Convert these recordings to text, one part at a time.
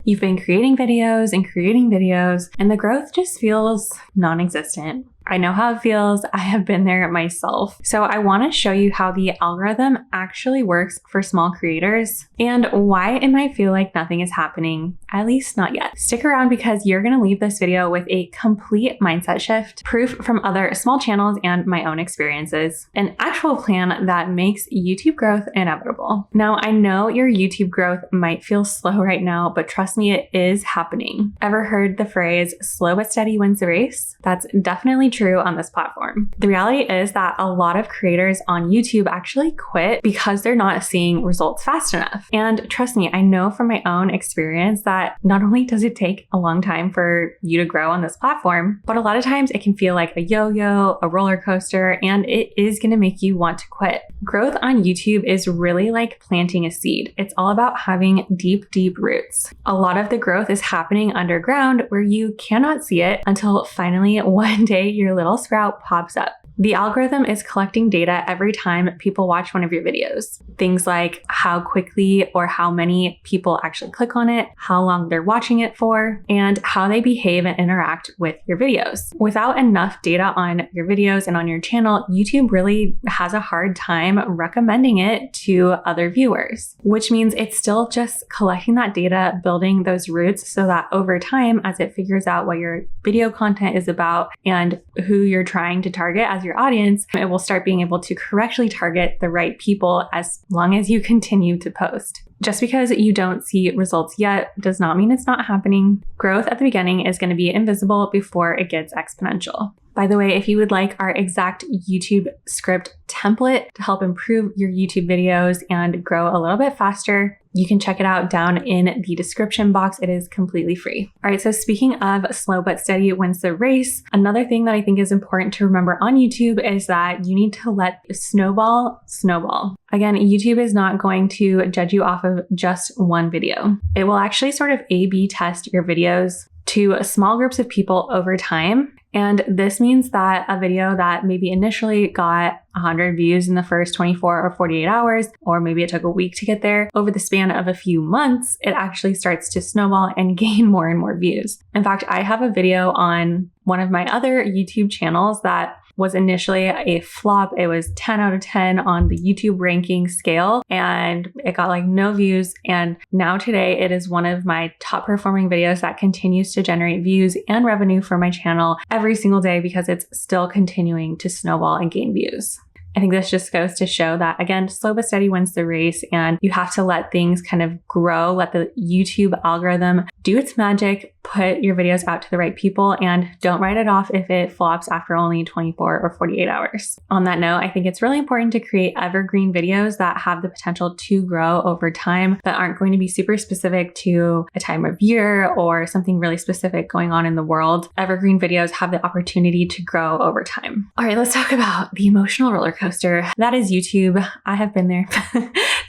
You've been creating videos and the growth just feels non-existent. I know how it feels. I have been there myself. So I want to show you how the algorithm actually works for small creators and why it might feel like nothing is happening, at least not yet. Stick around because you're going to leave this video with a complete mindset shift, proof from other small channels and my own experiences, an actual plan that makes YouTube growth inevitable. Now, I know your YouTube growth might feel slow right now, but trust me, it is happening. Ever heard the phrase slow but steady wins the race? That's definitely true on this platform. The reality is that a lot of creators on YouTube actually quit because they're not seeing results fast enough. And trust me, I know from my own experience that not only does it take a long time for you to grow on this platform, but a lot of times it can feel like a yo-yo, a roller coaster, and it is going to make you want to quit. Growth on YouTube is really like planting a seed. It's all about having deep, deep roots. A lot of the growth is happening underground where you cannot see it until finally one day your little sprout pops up. The algorithm is collecting data every time people watch one of your videos. Things like how quickly or how many people actually click on it, how long they're watching it for, and how they behave and interact with your videos. Without enough data on your videos and on your channel, YouTube really has a hard time recommending it to other viewers, which means it's still just collecting that data, building those roots so that over time, as it figures out what your video content is about and who you're trying to target as your audience, it will start being able to correctly target the right people as long as you continue to post. Just because you don't see results yet does not mean it's not happening. Growth at the beginning is going to be invisible before it gets exponential. By the way, if you would like our exact YouTube script template to help improve your YouTube videos and grow a little bit faster, you can check it out down in the description box. It is completely free. All right, so speaking of slow but steady wins the race, another thing that I think is important to remember on YouTube is that you need to let the snowball. Again, YouTube is not going to judge you off of just one video. It will actually sort of A/B test your videos to small groups of people over time. And this means that a video that maybe initially got 100 views in the first 24 or 48 hours, or maybe it took a week to get there, over the span of a few months, it actually starts to snowball and gain more and more views. In fact, I have a video on one of my other YouTube channels that was initially a flop. It was 10 out of 10 on the YouTube ranking scale and it got like no views. And now today it is one of my top performing videos that continues to generate views and revenue for my channel every single day because it's still continuing to snowball and gain views. I think this just goes to show that, again, slow but steady wins the race, and you have to let things kind of grow, let the YouTube algorithm do its magic, put your videos out to the right people, and don't write it off if it flops after only 24 or 48 hours. On that note, I think it's really important to create evergreen videos that have the potential to grow over time, that aren't going to be super specific to a time of year or something really specific going on in the world. Evergreen videos have the opportunity to grow over time. All right, let's talk about the emotional roller coaster. That is YouTube. I have been there.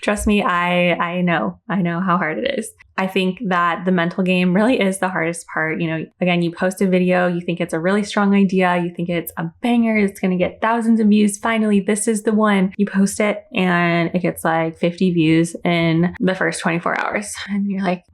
Trust me, I know how hard it is. I think that the mental game really is the hardest part. You know, again, you post a video, you think it's a really strong idea, you think it's a banger, it's going to get thousands of views. Finally, this is the one. You post it and it gets like 50 views in the first 24 hours. And you're like,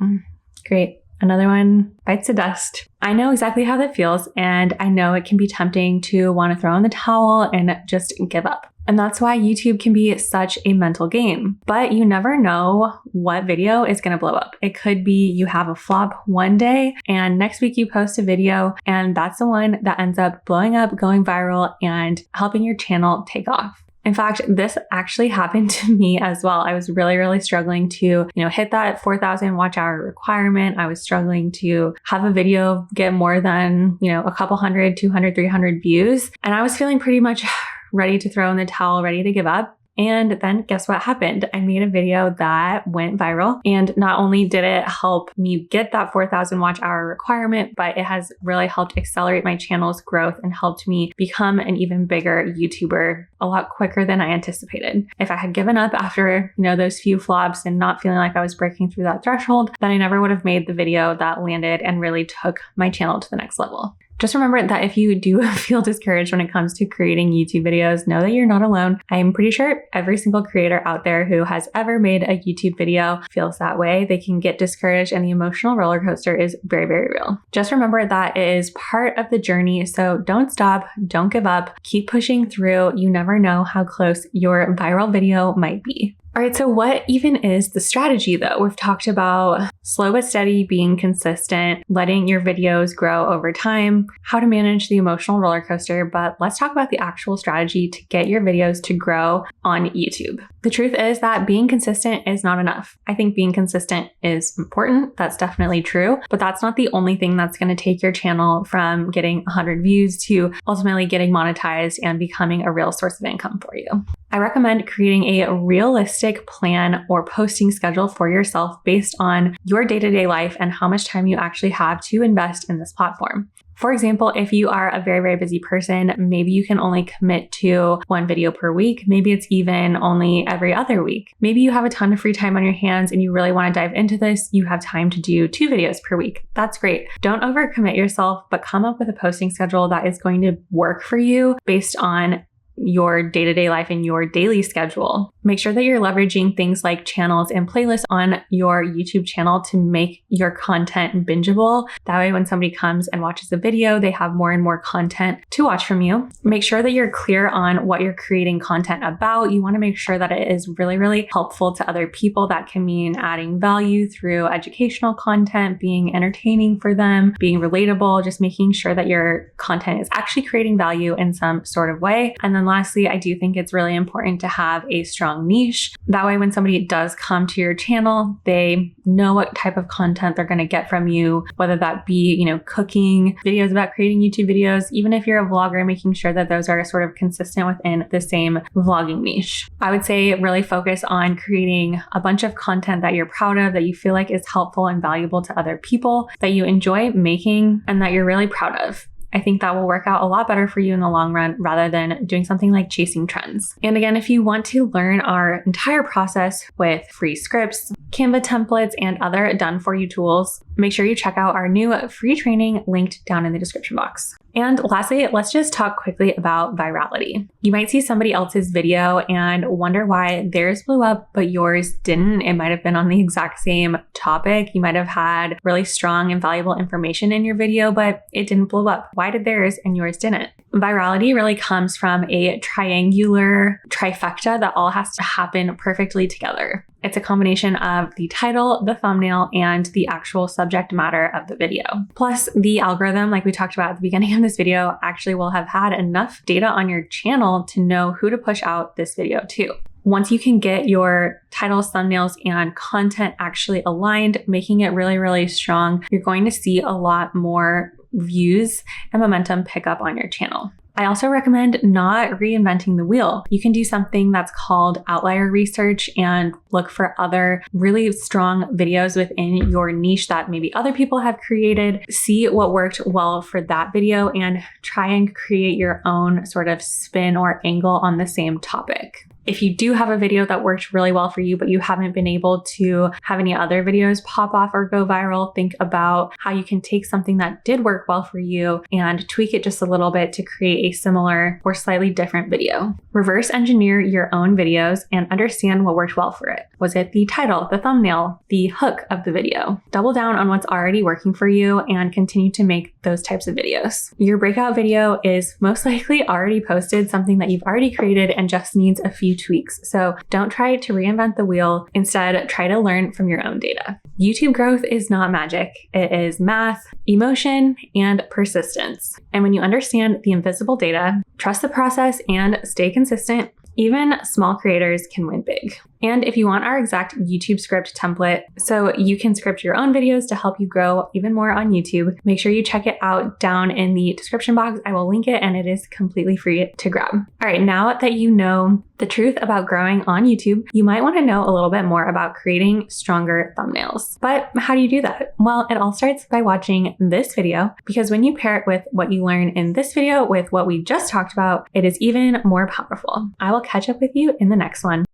great. Another one bites the dust. I know exactly how that feels, and I know it can be tempting to want to throw in the towel and just give up. And that's why YouTube can be such a mental game. But you never know what video is going to blow up. It could be you have a flop one day and next week you post a video and that's the one that ends up blowing up, going viral, and helping your channel take off. In fact, this actually happened to me as well. I was really struggling to, hit that 4,000 watch hour requirement. I was struggling to have a video get more than, a couple hundred, 200, 300 views. And I was feeling pretty much ready to throw in the towel, ready to give up. And then guess what happened? I made a video that went viral, and not only did it help me get that 4,000 watch hour requirement, but it has really helped accelerate my channel's growth and helped me become an even bigger YouTuber a lot quicker than I anticipated. If I had given up after, those few flops and not feeling like I was breaking through that threshold, then I never would have made the video that landed and really took my channel to the next level. Just remember that if you do feel discouraged when it comes to creating YouTube videos, know that you're not alone. I'm pretty sure every single creator out there who has ever made a YouTube video feels that way. They can get discouraged and the emotional roller coaster is very, very real. Just remember that it is part of the journey. So don't stop, don't give up, keep pushing through. You never know how close your viral video might be. All right, so what even is the strategy though? We've talked about slow but steady, being consistent, letting your videos grow over time, how to manage the emotional roller coaster, but let's talk about the actual strategy to get your videos to grow on YouTube. The truth is that being consistent is not enough. I think being consistent is important. That's definitely true, but that's not the only thing that's going to take your channel from getting 100 views to ultimately getting monetized and becoming a real source of income for you. I recommend creating a realistic plan or posting schedule for yourself based on your day-to-day life and how much time you actually have to invest in this platform. For example, if you are a very, very busy person, maybe you can only commit to one video per week. Maybe it's even only every other week. Maybe you have a ton of free time on your hands and you really want to dive into this. You have time to do 2 videos per week. That's great. Don't overcommit yourself, but come up with a posting schedule that is going to work for you based on your day-to-day life and your daily schedule. Make sure that you're leveraging things like channels and playlists on your YouTube channel to make your content bingeable. That way, when somebody comes and watches the video, they have more and more content to watch from you. Make sure that you're clear on what you're creating content about. You want to make sure that it is really, really helpful to other people. That can mean adding value through educational content, being entertaining for them, being relatable, just making sure that your content is actually creating value in some sort of way. And then lastly, I do think it's really important to have a strong niche. That way, when somebody does come to your channel, they know what type of content they're going to get from you, whether that be, cooking videos about creating YouTube videos, even if you're a vlogger, making sure that those are sort of consistent within the same vlogging niche. I would say really focus on creating a bunch of content that you're proud of, that you feel like is helpful and valuable to other people, that you enjoy making, and that you're really proud of. I think that will work out a lot better for you in the long run rather than doing something like chasing trends. And again, if you want to learn our entire process with free scripts, Canva templates, and other done-for-you tools, make sure you check out our new free training linked down in the description box. And lastly, let's just talk quickly about virality. You might see somebody else's video and wonder why theirs blew up, but yours didn't. It might have been on the exact same topic. You might have had really strong and valuable information in your video, but it didn't blow up. Why did theirs and yours didn't? Virality really comes from a triangular trifecta that all has to happen perfectly together. It's a combination of the title, the thumbnail, and the actual subject matter of the video. Plus, the algorithm, like we talked about at the beginning of this video, actually will have had enough data on your channel to know who to push out this video to. Once you can get your titles, thumbnails, and content actually aligned, making it really, really strong, you're going to see a lot more views and momentum pick up on your channel. I also recommend not reinventing the wheel. You can do something that's called outlier research and look for other really strong videos within your niche that maybe other people have created. See what worked well for that video and try and create your own sort of spin or angle on the same topic. If you do have a video that worked really well for you, but you haven't been able to have any other videos pop off or go viral, think about how you can take something that did work well for you and tweak it just a little bit to create a similar or slightly different video. Reverse engineer your own videos and understand what worked well for it. Was it the title, the thumbnail, the hook of the video? Double down on what's already working for you and continue to make those types of videos. Your breakout video is most likely already posted, something that you've already created and just needs a few tweaks. So don't try to reinvent the wheel. Instead, try to learn from your own data. YouTube growth is not magic. It is math, emotion, and persistence. And when you understand the invisible data, trust the process, and stay consistent, even small creators can win big. And if you want our exact YouTube script template so you can script your own videos to help you grow even more on YouTube, make sure you check it out down in the description box. I will link it and it is completely free to grab. All right, now that you know the truth about growing on YouTube, you might want to know a little bit more about creating stronger thumbnails. But how do you do that? Well, it all starts by watching this video, because when you pair it with what you learn in this video with what we just talked about, it is even more powerful. I will catch up with you in the next one.